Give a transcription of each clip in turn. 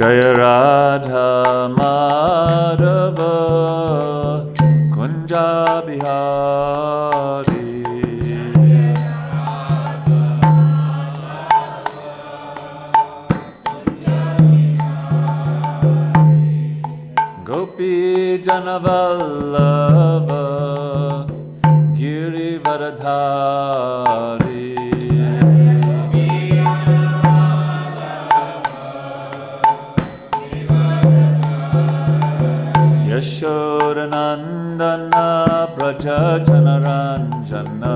Jaya Radha Madhava Kunja Bihari Gopi Janavallabha Giri Varadhari Yashodanandana Vraja Janaranjana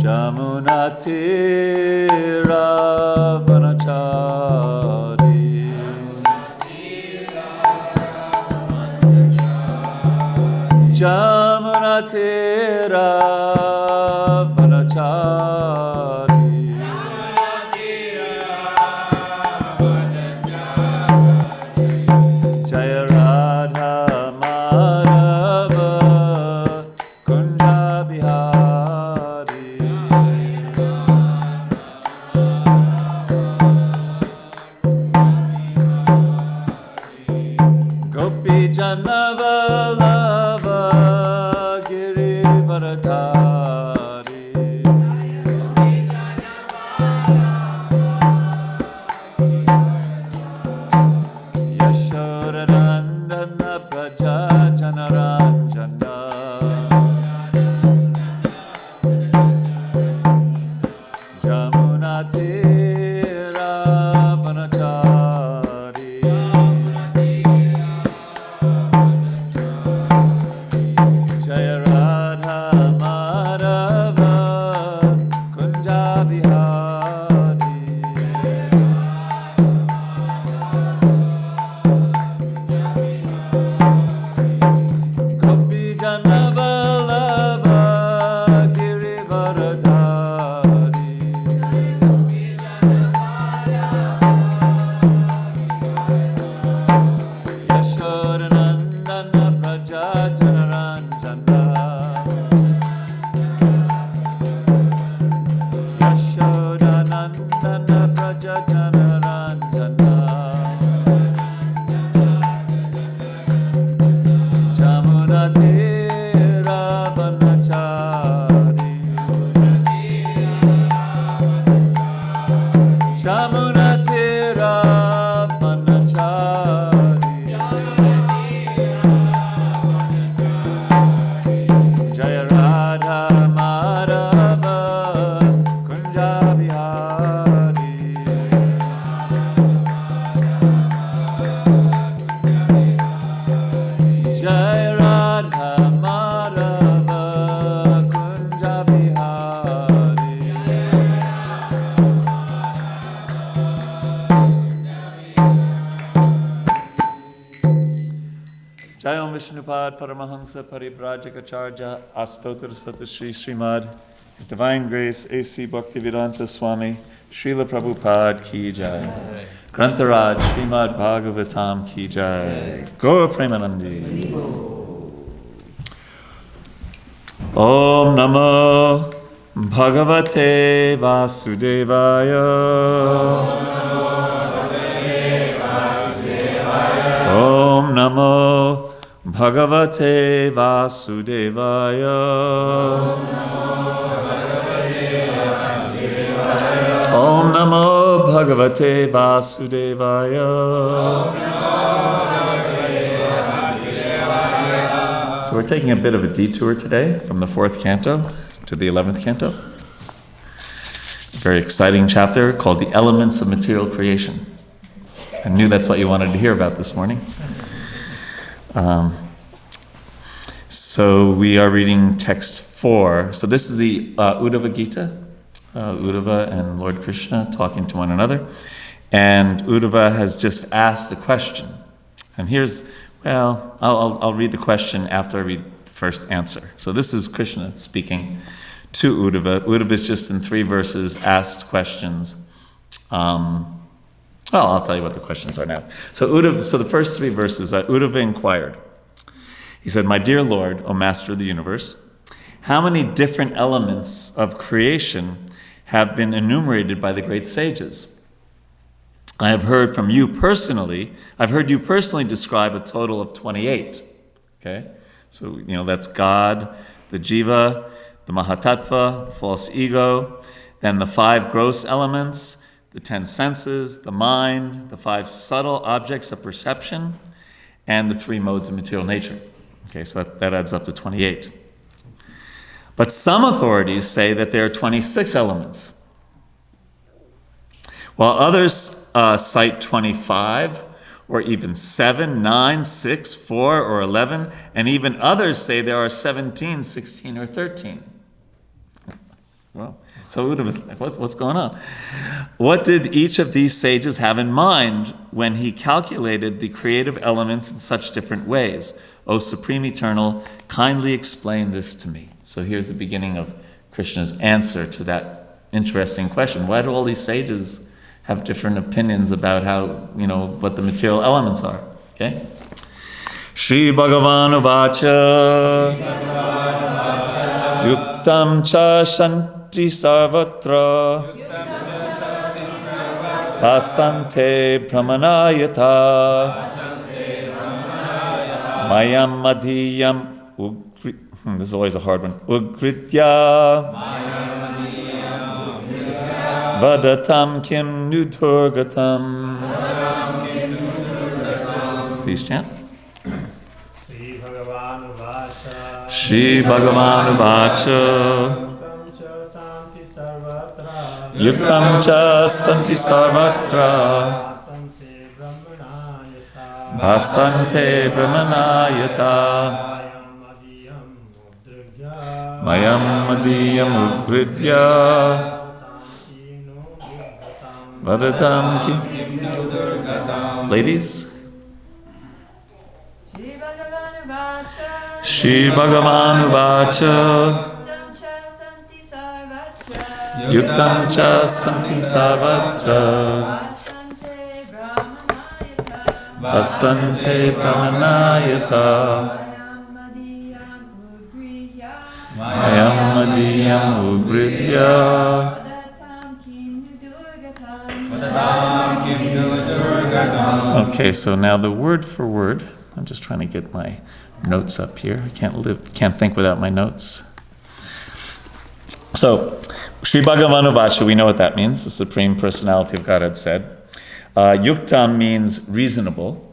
Jamunatira Vanachari Jamunatira Vanachari Jaya Radha Madhava Kunja Bihari Gopi Janavallabha Giri Varadhari Yashodanandana Praja Janaranjana Jamunatira Vanachari Jaya Radha Madhava Kunja Bihari Gopi Janavallabha Giri Varadhari Yashodanandana Praja Janaranjana Yashodanandana Praja Janaranjana Jamunatira Vanachari Jamunatira Vanachari Jaya Radha Madhava Kunja Bihari Jaya Radha Madhava Kunja Bihari Jayam Vishnupad Paramahamsa Paribrajacharya Astotra Satashri Srimad His Divine Grace A.C. Bhaktivedanta Swami Srila Prabhupada Ki Jai Grantaraj Srimad Bhagavatam Ki Jai Gaura Premanandi Om Namo Bhagavate Vasudevaya Om Namo Bhagavate Vasudevaya Om Namo Bhagavate Vasudevaya So we're taking a bit of a detour today from the 4th canto to the 11th canto. A very exciting chapter called The Elements of Material Creation. I knew that's what you wanted to hear about this morning. So we are reading text 4. So this is the Uddhava Gita, Uddhava and Lord Krishna talking to one another. And Uddhava has just asked a question. And here's, well, I'll read the question after I read the first answer. So this is Krishna speaking to Uddhava. Uddhava is just in 3 verses asked questions. Well, I'll tell you what the questions are now. So the first 3 verses, Uddhava inquired. He said, "My dear Lord, O Master of the universe, how many different elements of creation have been enumerated by the great sages. I have heard you personally describe a total of 28. Okay? So, that's God, the Jiva, the Mahatattva, the false ego, then the 5 gross elements, the 10 senses, the mind, the 5 subtle objects of perception, and the 3 modes of material nature. Okay, so that adds up to 28. But some authorities say that there are 26 elements, while others cite 25, or even 7, 9, 6, 4, or 11, and even others say there are 17, 16, or 13. Well, so Uddhava was like, what's going on? What did each of these sages have in mind when he calculated the creative elements in such different ways? O Supreme Eternal, kindly explain this to me. So here's the beginning of Krishna's answer to that interesting question. Why do all these sages have different opinions about how, what the material elements are? Okay? Shri Bhagavan Uvacha Yuktam Cha Shanti Sarvatra Vasante Brahmanayata Mayam Madhyam this is always a hard one. Ugritya Vadatam Kim Nudurgatam. Please chant. Shri Bhagavan Uvacha Yuktam Cha Santi Sarvatra Bhasante Brahmanayata Mayam Madhyam Ugridya Vadatam Kim. Ladies? Shri Bhagavan Uvacha Yuktam Cha Santim Sarvatra Vasante Brahmanayata Mayam Madhyam Ugridya. Okay, so now the word for word. I'm just trying to get my notes up here. I can't think without my notes. So, Sri Bhagavan Uvacha, we know what that means. The Supreme Personality of Godhead said. Yuktam means reasonable.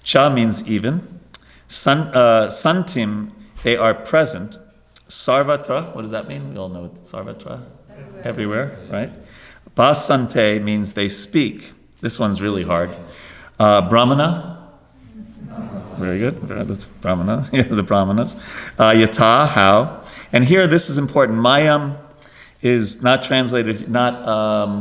Cha means even. Santim, they are present. Sarvatra, what does that mean? We all know what sarvatra. Everywhere, right? Basante means they speak. This one's really hard. Brahmana. Very good. That's Brahmana. Yeah, the Brahmanas. Yata, how. And here, this is important. Mayam is not translated, not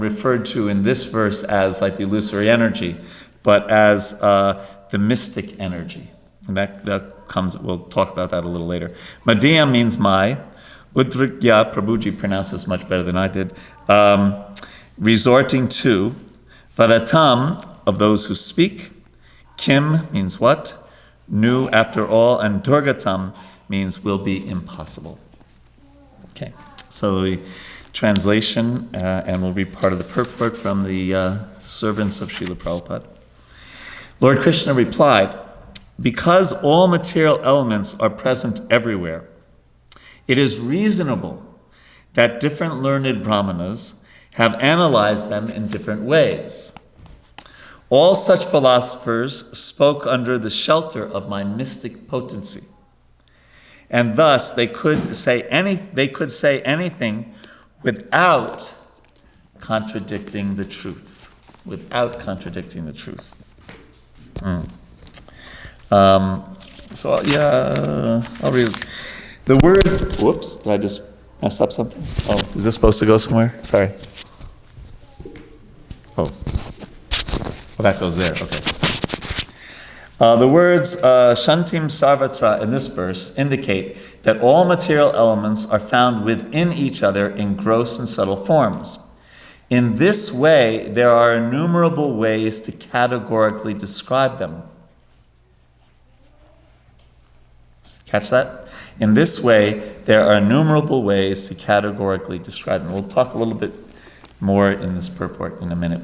referred to in this verse as like the illusory energy, but as the mystic energy. And that comes, we'll talk about that a little later. Madhyam means my. Udrikya, Prabhuji pronounced this much better than I did. Resorting to. Vadatam, of those who speak. Kim means what? New after all. And Durgatam means will be impossible. Okay, so the translation, and we'll read part of the purport from the servants of Srila Prabhupada. Lord Krishna replied, because all material elements are present everywhere, it is reasonable that different learned brahmanas have analyzed them in different ways. All such philosophers spoke under the shelter of my mystic potency. And thus they could say anything without contradicting the truth. Without contradicting the truth. I'll read the words. Whoops, did I just mess up something? Oh, is this supposed to go somewhere? Sorry. Oh, well, that goes there. Okay. The words Shantim Sarvatra in this verse indicate that all material elements are found within each other in gross and subtle forms. In this way, there are innumerable ways to categorically describe them. Catch that? In this way, there are innumerable ways to categorically describe them. We'll talk a little bit more in this purport in a minute.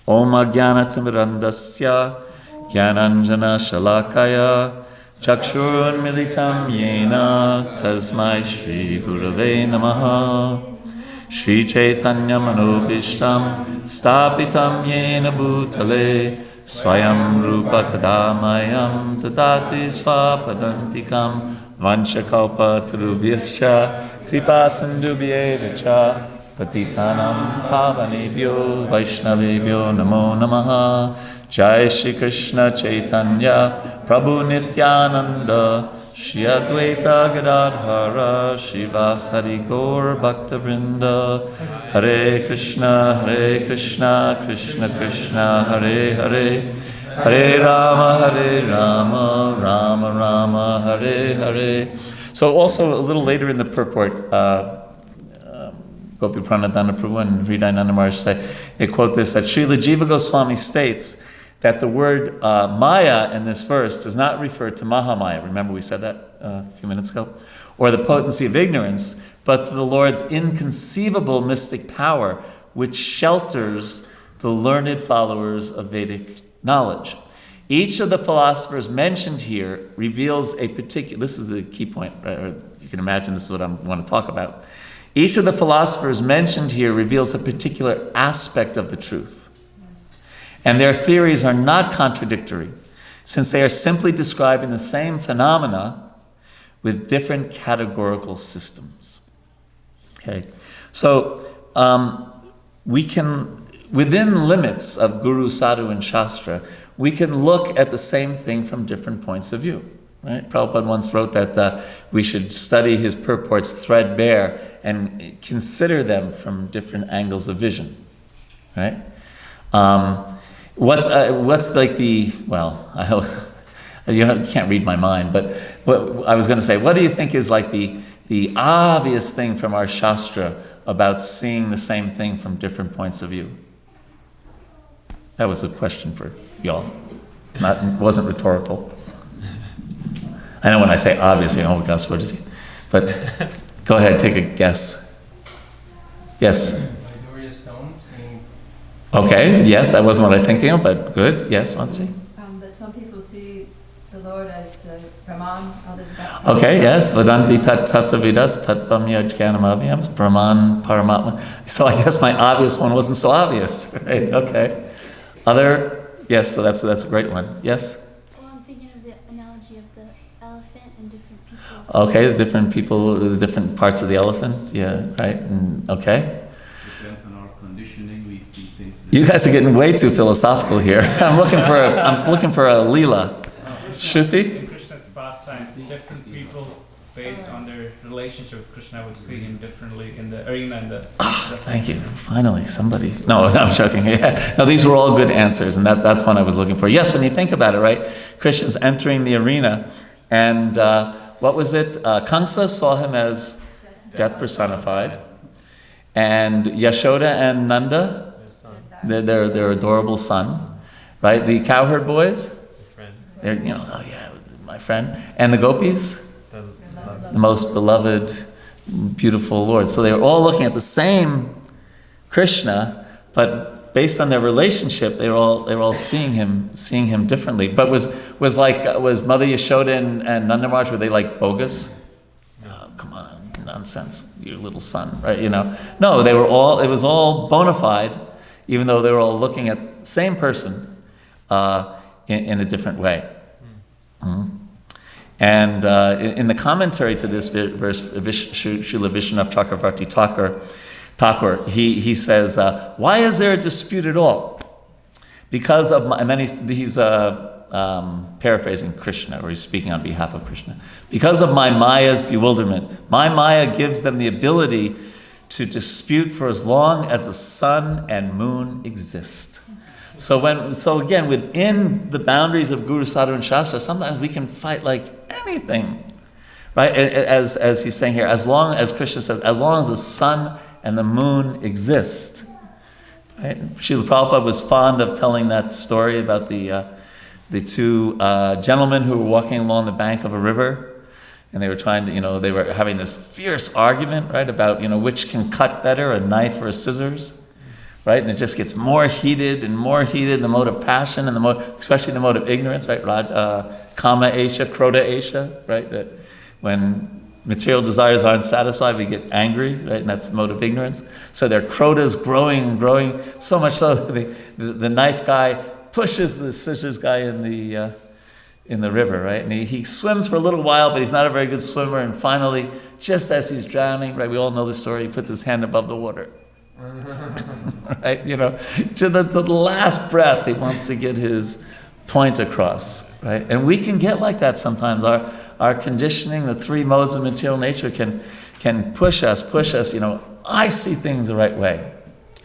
Om Jnanatimidandasya Jnananjana Shalakaya Chakshurun Militam Yena Tasmai Shri Gurave Namaha Shri Chaitanya Manobishtam Stapitam Yena Bhutale Swayam Rupa Kadamayam Tadati Svapadantikam Vanchakalpa Tarubhyascha Kripa Sindubhyevacha Patitanam Pavanebhyo Vaishnavebhyo Namo Namaha Jai Shri Krishna Chaitanya Prabhu Nityananda Shri Advaita Gadadhara Shivasari Gaur Bhakta Vrinda Hare Krishna Krishna Krishna Hare Hare Hare Rama Rama Rama Hare Hare. So also a little later in the purport, Gopi Pranadana Prabhu and Hridayananda Maharaj say, they quote this, that Srila Jiva Goswami states that the word Maya in this verse does not refer to Mahamaya. Remember we said that a few minutes ago? Or the potency of ignorance, but to the Lord's inconceivable mystic power, which shelters the learned followers of Vedic knowledge. Each of the philosophers mentioned here reveals a particular, this is the key point, right? Or you can imagine this is what I want to talk about. Each of the philosophers mentioned here reveals a particular aspect of the truth. And their theories are not contradictory, since they are simply describing the same phenomena with different categorical systems. Okay, so we can, within limits of Guru, Sadhu, and Shastra, we can look at the same thing from different points of view. Right? Prabhupada once wrote that we should study his purports threadbare and consider them from different angles of vision. Right? What's like the, well, you can't read my mind, but what I was going to say, what do you think is like the obvious thing from our Shastra about seeing the same thing from different points of view? That was a question for y'all. Wasn't rhetorical. I know when I say obviously, oh gosh, what is it? But go ahead, take a guess. Yes? Okay, yes, that wasn't what I'm thinking of, but good. Yes, Mataji? That some people see the Lord as Brahman, others as Okay, yes. Vadanti tat tattvavidas tattvam yajnanamabhyam Brahman Paramatma. So I guess my obvious one wasn't so obvious. Right, okay. Other, yes, so that's a great one. Yes? Well, I'm thinking of the analogy of the elephant and different people. Okay, the different people, the different parts of the elephant. Yeah, right. Okay. Depends on our conditioning. We see things. You guys are getting way too philosophical here. I'm looking for a lila. Shruti? In Krishna's pastime, different people, based on their relationship with Krishna, would see him differently in the arena. Thank you. Finally, somebody. No, I'm joking. Yeah. No, these were all good answers, and that's what I was looking for. Yes, when you think about it, right? Krishna's entering the arena, and what was it? Kamsa saw him as death personified, and Yashoda and Nanda, their adorable son, right? The cowherd boys, they're, oh yeah, my friend, and the gopis, the most beloved, beautiful Lord. So they were all looking at the same Krishna, but based on their relationship, they were all seeing him differently. But was Mother Yashoda and Nanda Maharaj, were they like bogus? Oh, come on, nonsense, your little son, right? No, they were all. It was all bona fide, even though they were all looking at the same person in a different way. Mm-hmm. And in the commentary to this verse, Srila Vishwanath Chakravarti Thakur, he says, why is there a dispute at all? Because of and then he's paraphrasing Krishna, or he's speaking on behalf of Krishna. Because of my Maya's bewilderment, my Maya gives them the ability to dispute for as long as the sun and moon exist. So again, within the boundaries of Guru, Sadhu, and Shastra, sometimes we can fight like anything, right? As he's saying here, as long as Krishna says, as long as the sun and the moon exist, right? Srila Prabhupada was fond of telling that story about the two gentlemen who were walking along the bank of a river, and they were trying to, they were having this fierce argument, right, about, which can cut better, a knife or a scissors, right? And it just gets more heated and more heated, the mode of passion and especially the mode of ignorance, right? Kama Esha, Krodha Esha, right? That when material desires aren't satisfied, we get angry, right? And that's the mode of ignorance. So their Krodha's growing and growing, so much so that the knife guy pushes the scissors guy in the river, right? And he swims for a little while, but he's not a very good swimmer. And finally, just as he's drowning, right? We all know the story. He puts his hand above the water, right? To the last breath, he wants to get his point across, right? And we can get like that sometimes. Our conditioning, the three modes of material nature, can push us. I see things the right way.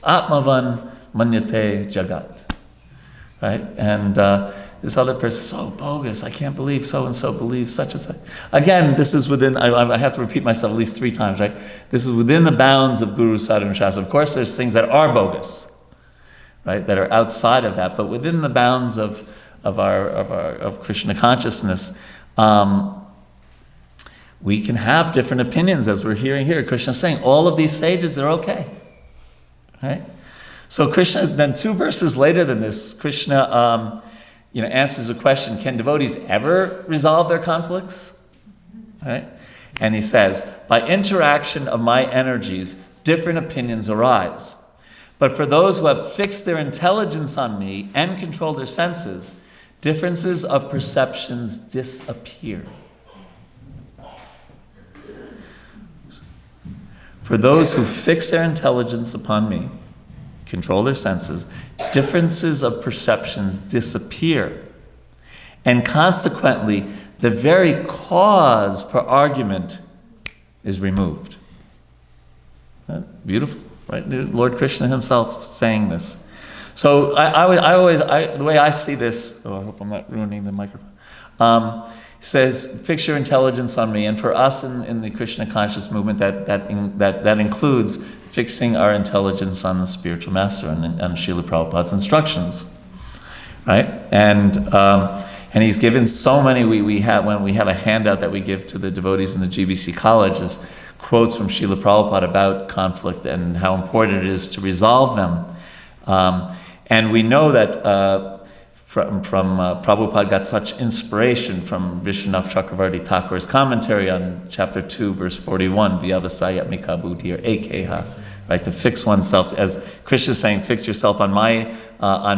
Atmavan manyate jagat, right? And this other person, so bogus, I can't believe so-and-so believes such and such. Again, this is within, I have to repeat myself at least 3 times, right? This is within the bounds of Guru, Sadhu, and Shastra. Of course, there's things that are bogus, right, that are outside of that, but within the bounds of Krishna consciousness, we can have different opinions, as we're hearing here. Krishna is saying, all of these sages, they're okay, right? So Krishna, then 2 verses later than this, Krishna answers a question, can devotees ever resolve their conflicts? Right? And he says, by interaction of my energies, different opinions arise. But for those who have fixed their intelligence on me and control their senses, differences of perceptions disappear. For those who fix their intelligence upon me, control their senses, differences of perceptions disappear. And consequently, the very cause for argument is removed. Beautiful, right? There's Lord Krishna himself saying this. So the way I see this, I hope I'm not ruining the microphone, says, fix your intelligence on me. And for us in the Krishna conscious movement, that includes fixing our intelligence on the spiritual master and Srila Prabhupada's instructions, right? And he's given so many. When we have a handout that we give to the devotees in the GBC college, is quotes from Srila Prabhupada about conflict and how important it is to resolve them. And we know that from Prabhupada got such inspiration from Vishwanath Chakravarti Thakur's commentary on chapter 2, verse 41, Vyavasayatmika buddhi, or Ekeha, right? To fix oneself, as Krishna is saying, fix yourself on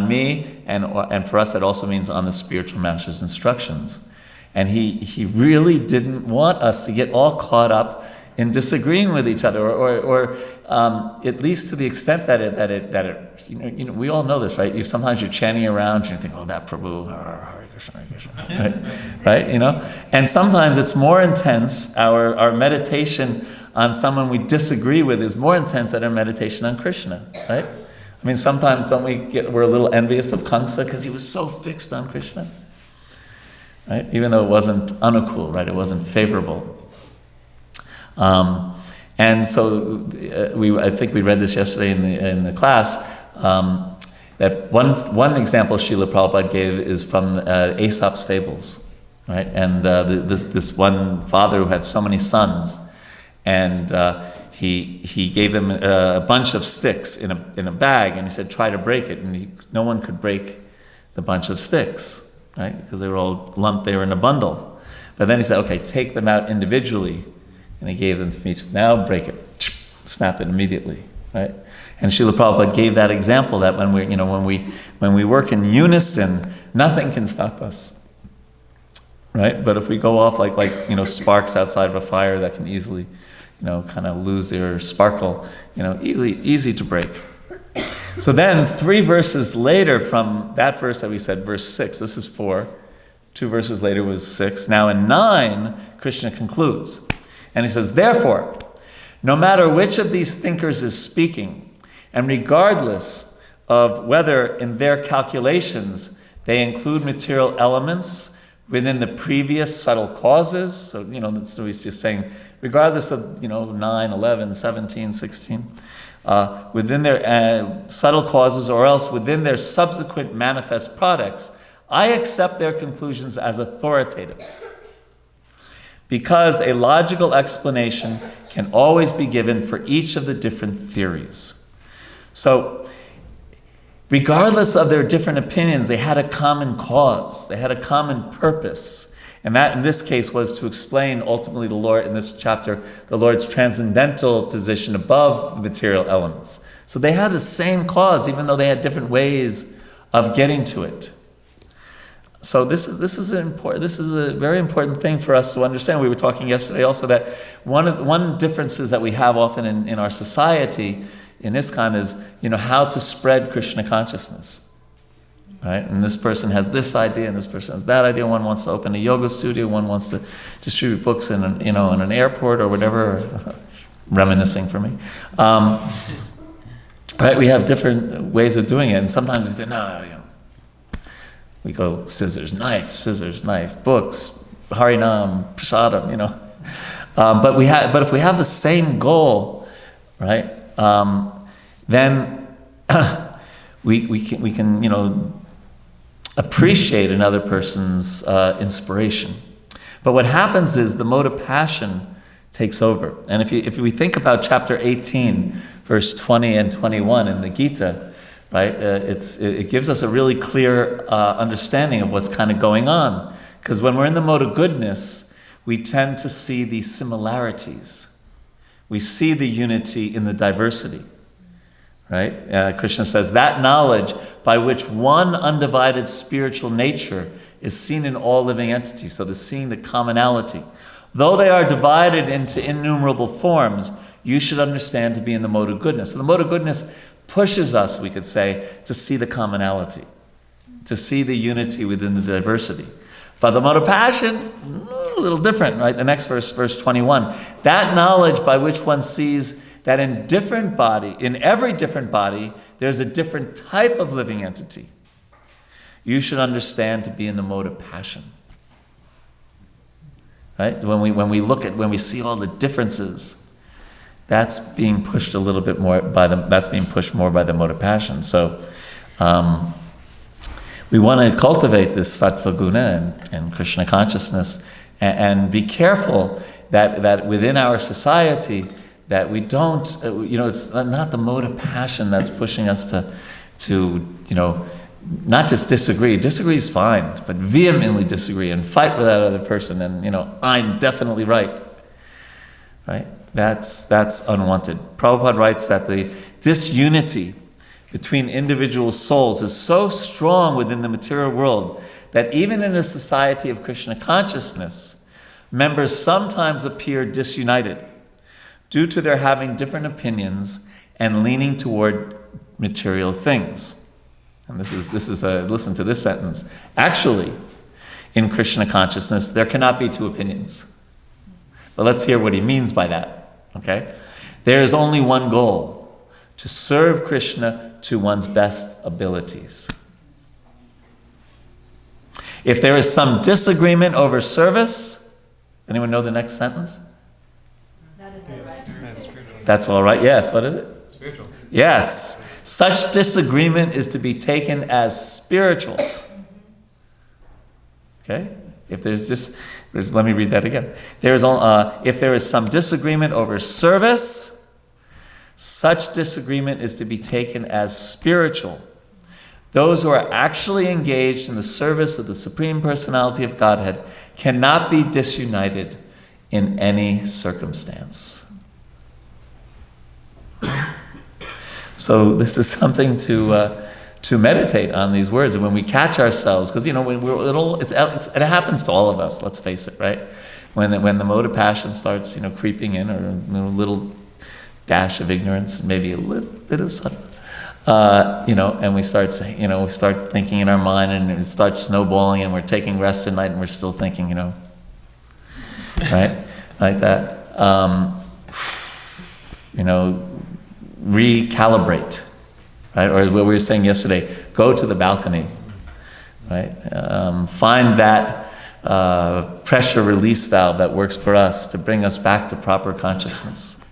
me, and for us that also means on the spiritual master's instructions. And he really didn't want us to get all caught up in disagreeing with each other, or at least to the extent that it we all know this, right? Sometimes you're chanting around and you think, oh, that Prabhu, Hare Krishna, Hare Krishna, right? And sometimes it's more intense. Our meditation on someone we disagree with is more intense than our meditation on Krishna, right? I mean, sometimes we're a little envious of Kamsa because he was so fixed on Krishna, right? Even though it wasn't anukul, right? It wasn't favorable. And so I think we read this yesterday in the class, that one example Srila Prabhupada gave is from Aesop's fables, right? And this one father who had so many sons, and he gave them a bunch of sticks in a bag, and he said, try to break it, and no one could break the bunch of sticks, right? Because they were all lumped, they were in a bundle. But then he said, okay, take them out individually. And he gave them to each. Now break it, snap it immediately, right? And Srila Prabhupada gave that example that when we work in unison, nothing can stop us, right? But if we go off like sparks outside of a fire that can easily, kind of lose their sparkle, easy to break. So then 3 verses later from that verse that we said, verse 6. This is 4. 2 verses later was 6. Now in 9, Krishna concludes. And he says, therefore, no matter which of these thinkers is speaking, and regardless of whether in their calculations they include material elements within the previous subtle causes, so he's just saying, regardless of 9, 11, 17, 16, within their subtle causes or else within their subsequent manifest products, I accept their conclusions as authoritative. because a logical explanation can always be given for each of the different theories. So, regardless of their different opinions, they had a common cause. They had a common purpose. And that, in this case, was to explain, ultimately, the Lord, in this chapter, the Lord's transcendental position above the material elements. So they had the same cause, even though they had different ways of getting to it. So this is a very important thing for us to understand. We were talking yesterday also that one differences that we have often in our society in ISKCON is, how to spread Krishna consciousness. Right? And this person has this idea, and this person has that idea. One wants to open a yoga studio. One wants to distribute books in an airport or whatever. Reminiscing for me. Right? We have different ways of doing it, and sometimes we say, no. We go scissors, knife, books, Harinam, Prasadam. But if we have the same goal, right? Then we can appreciate another person's inspiration. But what happens is the mode of passion takes over. And if we think about chapter 18, verse 20 and 21 in the Gita, right? It gives us a really clear understanding of what's kind of going on. Because when we're in the mode of goodness, we tend to see the similarities. We see the unity in the diversity. Right? Krishna says, that knowledge by which one undivided spiritual nature is seen in all living entities. So they're seeing the commonality. Though they are divided into innumerable forms, you should understand to be in the mode of goodness. So the mode of goodness pushes us, we could say, to see the commonality, to see the unity within the diversity. But the mode of passion, a little different, right? The next verse, verse 21. That knowledge by which one sees that in every different body, there's a different type of living entity. You should understand to be in the mode of passion. Right? When we see all the differences, that's being pushed a little bit more that's being pushed more by the mode of passion. So we want to cultivate this sattva guna and Krishna consciousness and be careful that within our society that we don't, it's not the mode of passion that's pushing us to not just disagree. Disagree is fine, but vehemently disagree and fight with that other person and, I'm definitely right. Right? That's unwanted. Prabhupada writes that the disunity between individual souls is so strong within the material world that even in a society of Krishna consciousness, members sometimes appear disunited due to their having different opinions and leaning toward material things. And this is listen to this sentence. Actually, in Krishna consciousness, there cannot be two opinions. But let's hear what he means by that. Okay? There is only one goal: to serve Krishna to one's best abilities. If there is some disagreement over service, anyone know the next sentence? That is all right. That's all right. Yes. What is it? Spiritual. Yes. Such disagreement is to be taken as spiritual. Okay? If there's let me read that again. If there is some disagreement over service, such disagreement is to be taken as spiritual. Those who are actually engaged in the service of the Supreme Personality of Godhead cannot be disunited in any circumstance. So this is something to meditate on these words, and when we catch ourselves, because it happens to all of us. Let's face it, right? When the mode of passion starts, creeping in, or a little dash of ignorance, maybe a little bit of subtle, and we start saying, we start thinking in our mind, and it starts snowballing, and we're taking rest at night, and we're still thinking, right, like that. Recalibrate, right? Or what we were saying yesterday, go to the balcony, right? Find that pressure release valve that works for us to bring us back to proper consciousness.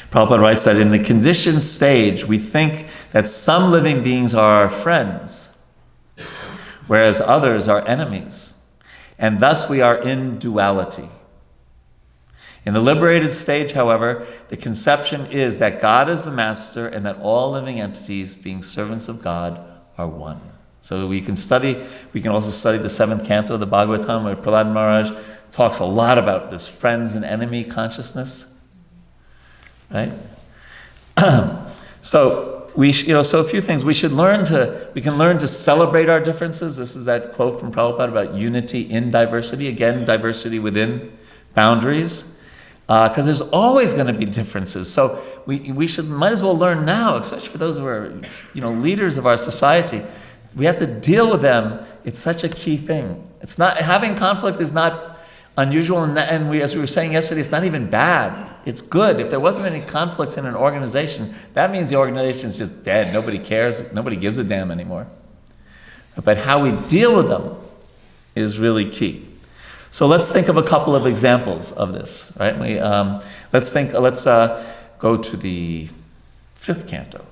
Prabhupada writes that in the conditioned stage, we think that some living beings are our friends, whereas others are enemies. and thus we are in duality. In the liberated stage, however, the conception is that God is the master and that all living entities, being servants of God, are one. So we can also study the 7th canto of the Bhagavatam, where Prahlad Maharaj talks a lot about this friends and enemy consciousness, right? So a few things we can learn to celebrate our differences. This is that quote from Prabhupada about unity in diversity. Again, diversity within boundaries. Because there's always going to be differences. So we might as well learn now, especially for those who are leaders of our society. We have to deal with them. It's such a key thing. It's not having conflict is not unusual, and as we were saying yesterday, it's not even bad. It's good. If there wasn't any conflicts in an organization, that means the organization is just dead. Nobody cares. Nobody gives a damn anymore. But how we deal with them is really key. So let's think of a couple of examples of this, right? Let's go to the 5th canto,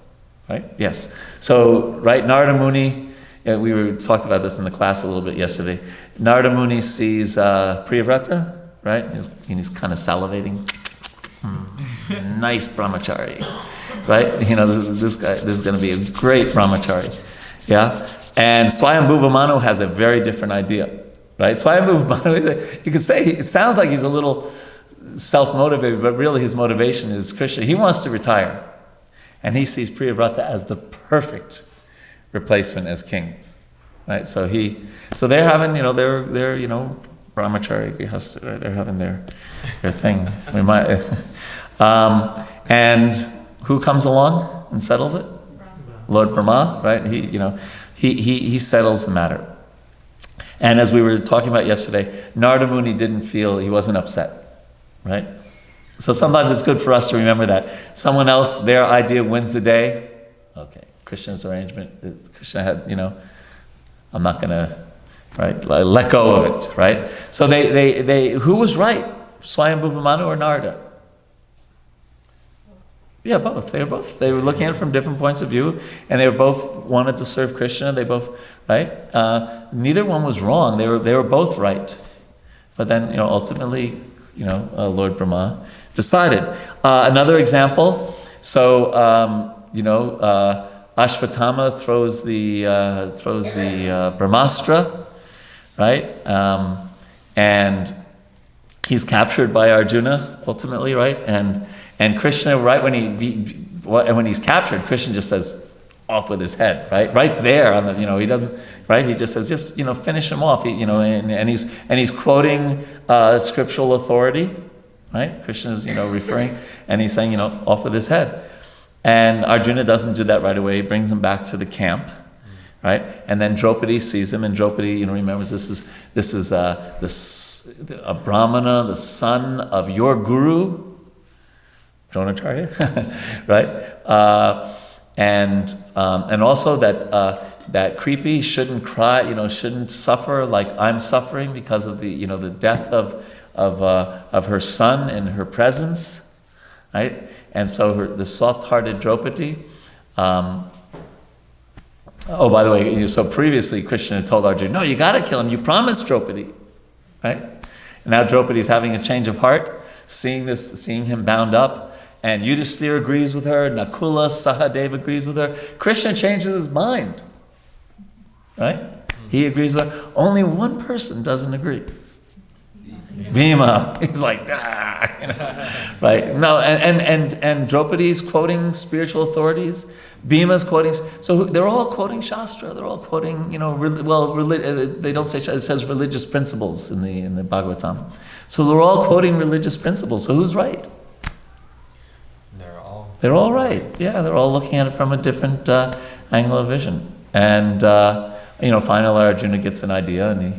right? Yes. So, right, Narada Muni, we talked about this in the class a little bit yesterday. Narada Muni sees Priyavrata, right? He's kind of salivating. Nice brahmachari, right? This is going to be a great brahmachari, yeah? And Swayambhuva Manu has a very different idea. Right? Swayambhuva Manu, you could say, it sounds like he's a little self-motivated, but really his motivation is Krishna. He wants to retire. And he sees Priyavrata as the perfect replacement as king. Right? So they're having, they're brahmachari, grihastha, they're having their thing. And who comes along and settles it? Lord Brahma, right? He settles the matter. And as we were talking about yesterday, Narada Muni he wasn't upset, right? So sometimes it's good for us to remember that. Someone else, their idea wins the day. Okay, Krishna's arrangement, Krishna had, I'm not going to, right, let go of it, right? So who was right? Swayambhuva Manu or Narada? Yeah, both. They were looking at it from different points of view, and they both wanted to serve Krishna. They both, right? Neither one was wrong. They were both right. But then, ultimately, Lord Brahma decided. Another example. So, Ashvatthama throws the Brahmastra, right? And he's captured by Arjuna ultimately, right? And Krishna, right when he's captured, Krishna just says, "Off with his head," right? Right there on the, he doesn't, right? He just says, just finish him off. And he's quoting scriptural authority, right? Krishna's referring, and he's saying, off with his head. And Arjuna doesn't do that right away. He brings him back to the camp, right? And then Draupadi sees him, and Draupadi, remembers this is a Brahmana, the son of your guru, Dronacharya, right? And also that Kripi shouldn't cry, shouldn't suffer like I'm suffering because of the the death of her son in her presence, right? And so the soft-hearted Draupadi. Oh, by the way, so previously Krishna had told Arjuna, no, you got to kill him. You promised Draupadi, right? And now Draupadi's having a change of heart, seeing him bound up. And Yudhisthira agrees with her, Nakula, Sahadeva agrees with her. Krishna changes his mind, right? He agrees with her. Only one person doesn't agree. Bhima. He's like, right? No, and Draupadi's quoting spiritual authorities. Bhima's quoting. So they're all quoting Shastra. They're all quoting, they don't say it says religious principles in the Bhagavatam. So they're all quoting religious principles. So who's right? They're all right. Yeah, they're all looking at it from a different angle of vision. And, finally Arjuna gets an idea and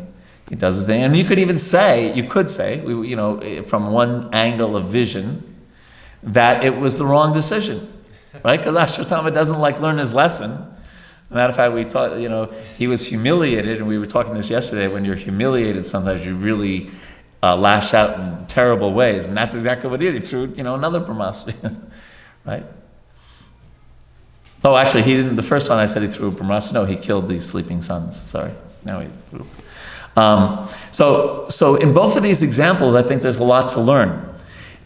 he does his thing. And you could say, from one angle of vision, that it was the wrong decision, right? Because Ashwatthama doesn't learn his lesson. As a matter of fact, we taught, he was humiliated, and we were talking this yesterday. When you're humiliated, sometimes you really lash out in terrible ways. And that's exactly what he did. He threw, another Brahmastra. Right? Oh, actually, he didn't. The first one I said he threw a Brahmastra. No, he killed these sleeping sons. Sorry. Now he threw. So in both of these examples, I think there's a lot to learn.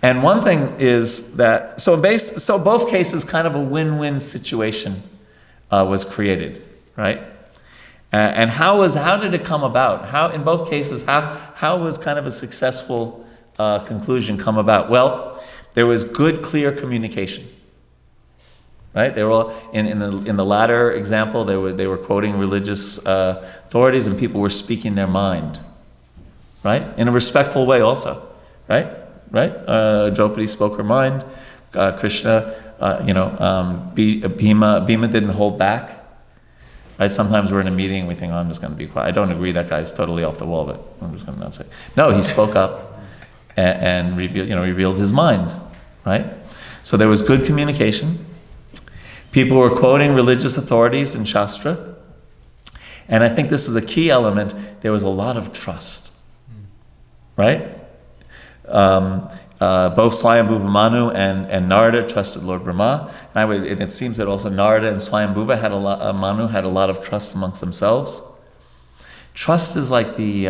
And one thing is that, so both cases, kind of a win-win situation was created, right? And how did it come about? How, in both cases, how was kind of a successful conclusion come about? Well, there was good, clear communication, right? They were all in the latter example. They were quoting religious authorities, and people were speaking their mind, right? In a respectful way, also, right? Draupadi spoke her mind. Krishna, Bhima didn't hold back. Right? Sometimes we're in a meeting and we think, oh, I'm just going to be quiet. I don't agree that guy's totally off the wall, but I'm just going to not say. No, he spoke up and revealed his mind, right? So there was good communication. People were quoting religious authorities in Shastra. And I think this is a key element. There was a lot of trust, right? Both Swayambhuva Manu and Narada trusted Lord Brahma, and it seems that also Narada and Swayambhuva Manu had a lot of trust amongst themselves. Trust is like the,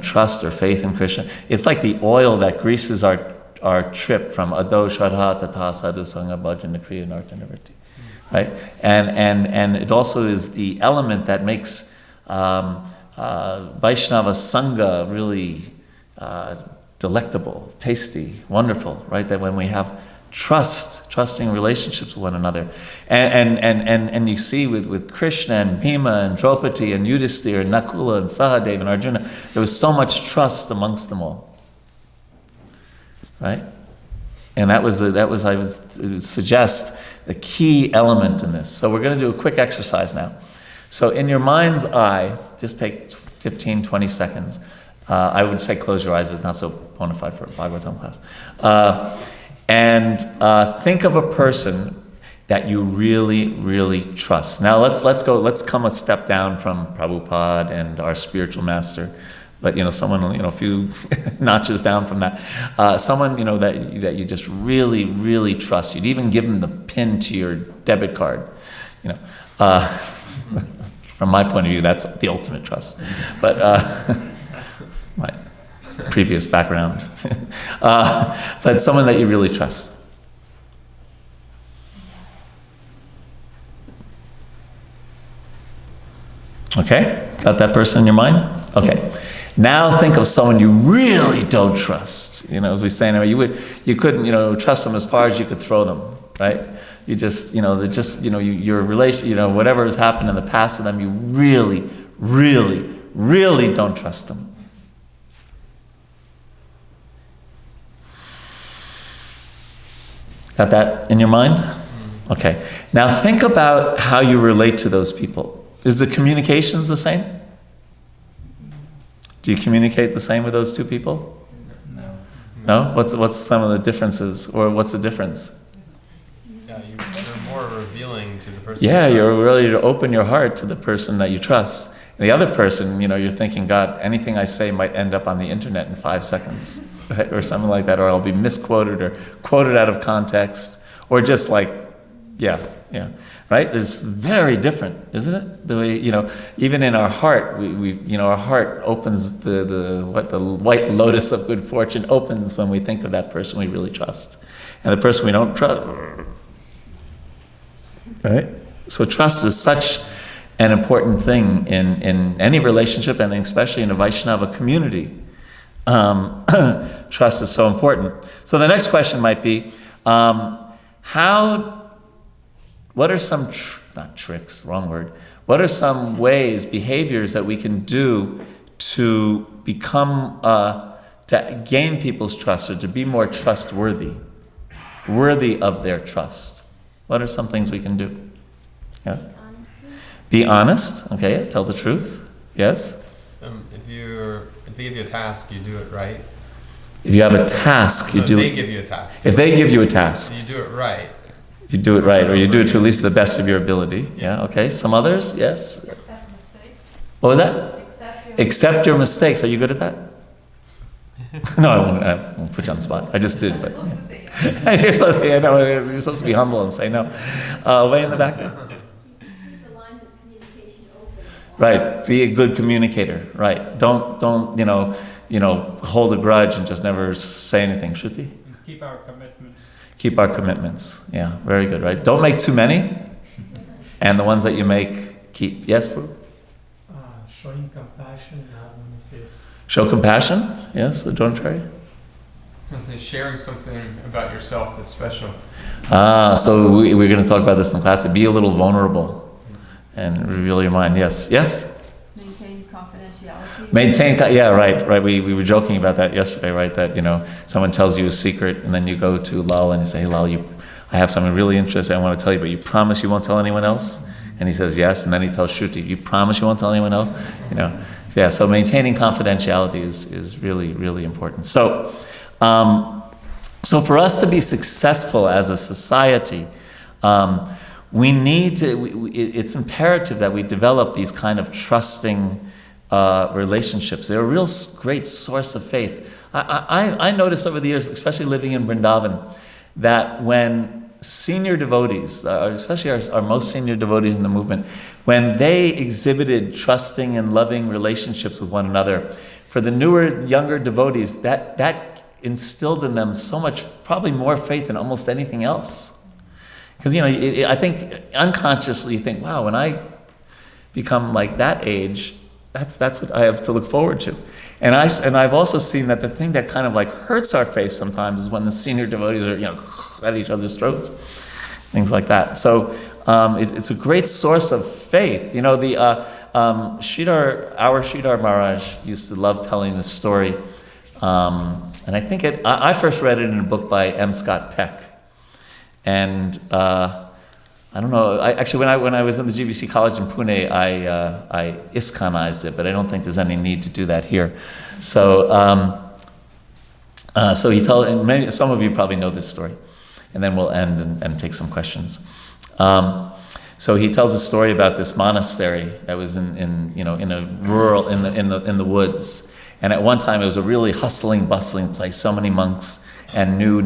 trust or faith in Krishna. It's like the oil that greases our trip from Ado Shraddha Tata Sadhu Sangha Bhajana Kriya Nartana Vritti, right? And it also is the element that makes Vaishnava Sangha really delectable, tasty, wonderful, right? That when we have trusting relationships with one another, and you see with Krishna and Bhima and Draupadi and Yudhisthira and Nakula and Sahadev and Arjuna, there was so much trust amongst them all, right? And that was I would suggest a key element in this. So we're going to do a quick exercise now. So in your mind's eye, just take 15, 20 seconds. I would say close your eyes, but it's not so bona fide for a Bhagavatam class. And think of a person that you really, really trust. Now let's come a step down from Prabhupada and our spiritual master, but someone a few notches down from that. Someone that you just really, really trust. You'd even give them the PIN to your debit card. From my point of view, that's the ultimate trust. But my previous background. But someone that you really trust. Okay? Got that person in your mind? Okay. Now think of someone you really don't trust. As we say now, you couldn't, trust them as far as you could throw them, right? You just, your relation, whatever has happened in the past to them, you really, really, really don't trust them. Got that in your mind? Okay. Now think about how you relate to those people. Is the communications the same? Do you communicate the same with those two people? No. No? What's some of the differences, or what's the difference? Yeah, you're more revealing to the person. Yeah, you're ready to open your heart to the person that you trust. And the other person, you're thinking, God, anything I say might end up on the internet in 5 seconds, right? Or something like that, or I'll be misquoted or quoted out of context, or just like, yeah, right? It's very different, isn't it? The way, even in our heart, our heart opens the white lotus of good fortune opens when we think of that person we really trust, and the person we don't trust, right? So trust is such an important thing in any relationship, and especially in a Vaishnava community. Trust is so important. So the next question might be, what are some, not tricks, wrong word, what are some ways, behaviors that we can do to become, to gain people's trust, or to be more trustworthy, worthy of their trust? What are some things we can do? Yeah. Be honest, okay, tell the truth, yes. If they give you a task, you do it right. If you have a task, you do it. If they give you a task. If they give you a task. You do it right. You do it right, or you do it to at least the best of your ability. Yeah, okay. Some others, yes. Accept mistakes. What was that? Accept your mistakes. Are you good at that? No, I won't put you on the spot. I just did, but you're supposed to be humble and say no. Way in the back there. Keep the lines of communication open Right. Be a good communicator. Right. Don't hold a grudge and just never say anything. Shruti? And keep our commitments. Keep our commitments. Yeah, very good, right? Don't make too many. And the ones that you make, keep. Yes, Prabhu? Showing compassion, harmonies. Show compassion. Yes, don't try. Sharing something about yourself that's special. So we're going to talk about this in class. Be a little vulnerable and reveal your mind. Yes. Maintain confidentiality. Right. We were joking about that yesterday, right? That, someone tells you a secret and then you go to Lal and you say, hey, Lal, I have something really interesting I want to tell you, but you promise you won't tell anyone else? And he says yes, and then he tells Shruti, you promise you won't tell anyone else? Yeah, so maintaining confidentiality is really, really important. So for us to be successful as a society, we need to, it's imperative that we develop these kind of trusting relationships. They're a real great source of faith. I noticed over the years, especially living in Vrindavan, that when senior devotees, especially our most senior devotees in the movement, when they exhibited trusting and loving relationships with one another, for the newer, younger devotees, that instilled in them so much, probably more faith than almost anything else. Because, I think unconsciously you think, wow, when I become like that age, that's what I have to look forward to. And I've also seen that the thing that kind of like hurts our faith sometimes is when the senior devotees are, at each other's throats, things like that. So it's a great source of faith. The Sridhar Maharaj used to love telling this story, and I think I first read it in a book by M. Scott Peck, and I don't know. Actually, when I was in the GBC College in Pune, I ISKCONized it, but I don't think there's any need to do that here. So, he told, and some of you probably know this story, and then we'll end and take some questions. So he tells a story about this monastery that was in a rural in the woods, and at one time it was a really hustling, bustling place. So many monks and new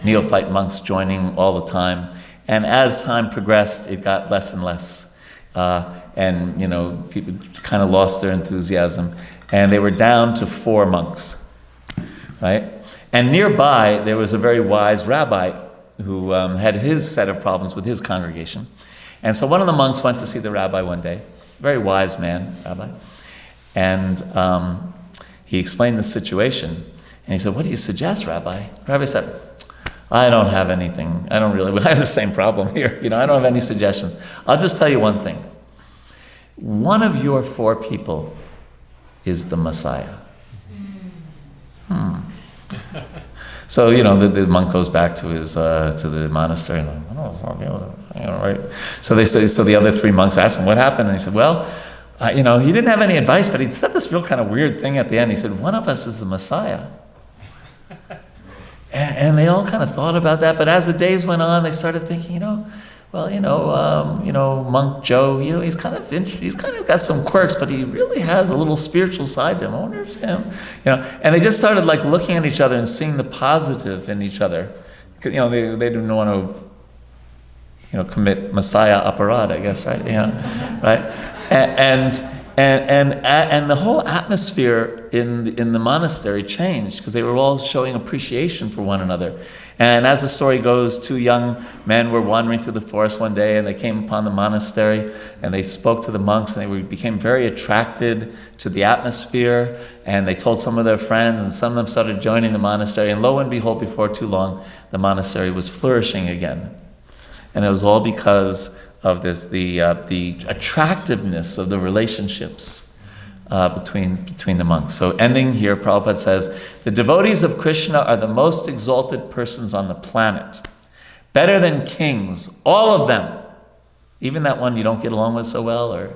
neophyte monks joining all the time. And as time progressed, it got less and less. And people kind of lost their enthusiasm. And they were down to 4 monks, right? And nearby, there was a very wise rabbi who had his set of problems with his congregation. And so one of the monks went to see the rabbi one day, very wise man, rabbi. And he explained the situation. And he said, what do you suggest, Rabbi? The rabbi said, I don't have anything. I have the same problem here. I don't have any suggestions. I'll just tell you one thing. One of your 4 people is the Messiah. So, the monk goes back to his to the monastery. Like, right? So the other 3 monks asked him what happened, and he said, well, he didn't have any advice, but he said this real kind of weird thing at the end. He said, one of us is the Messiah. And they all kind of thought about that, but as the days went on, they started thinking, Monk Joe, he's kind of got some quirks, but he really has a little spiritual side to him. I wonder if it's him, And they just started like looking at each other and seeing the positive in each other. They didn't want to, commit Messiah aparad, I guess, right? Right? And the whole atmosphere in the monastery changed because they were all showing appreciation for one another. And as the story goes, 2 young men were wandering through the forest one day, and they came upon the monastery, and they spoke to the monks, and they became very attracted to the atmosphere, and they told some of their friends, and some of them started joining the monastery, and lo and behold, before too long, the monastery was flourishing again. And it was all because of the attractiveness of the relationships between the monks. So ending here, Prabhupada says, the devotees of Krishna are the most exalted persons on the planet. Better than kings, all of them. Even that one you don't get along with so well,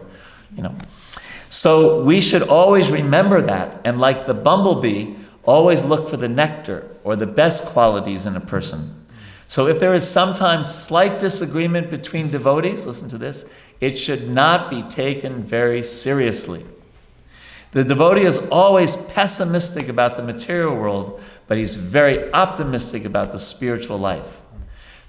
So we should always remember that, and like the bumblebee, always look for the nectar or the best qualities in a person. So if there is sometimes slight disagreement between devotees, listen to this, it should not be taken very seriously. The devotee is always pessimistic about the material world, but he's very optimistic about the spiritual life.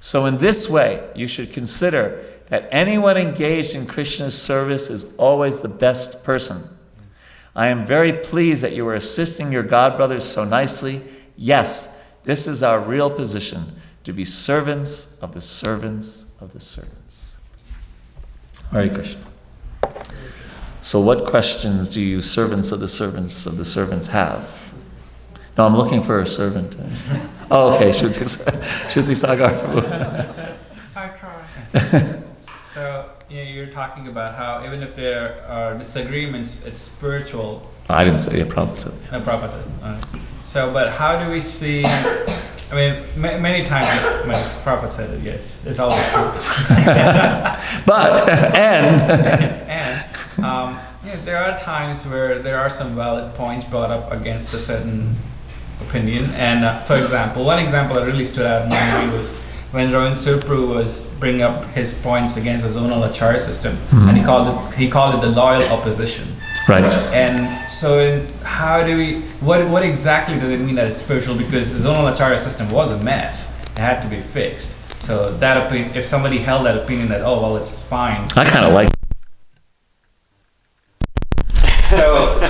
So in this way, you should consider that anyone engaged in Krishna's service is always the best person. I am very pleased that you are assisting your godbrothers so nicely. Yes, this is our real position, to be servants of the servants of the servants. Hare Krishna. So what questions do you servants of the servants of the servants have? No, I'm looking for a servant. Oh, okay, Shruti Sagar. I try. So, you're talking about how even if there are disagreements, it's spiritual. I didn't say it, Prabhupada said. No, Prabhupada said. So, but how do we see? I mean, many times, Prabhupada said it. Yes, it's always true. But and there are times where there are some valid points brought up against a certain opinion. And for example, one example that really stood out in my mind was when Ravin Surpru was bringing up his points against the zonal acharya system, and he called it the loyal opposition. right. And so, how do we? What exactly does it mean that it's spiritual? Because the zonal acharya system was a mess; it had to be fixed. So that opinion, if somebody held that opinion that it's fine, I kind of like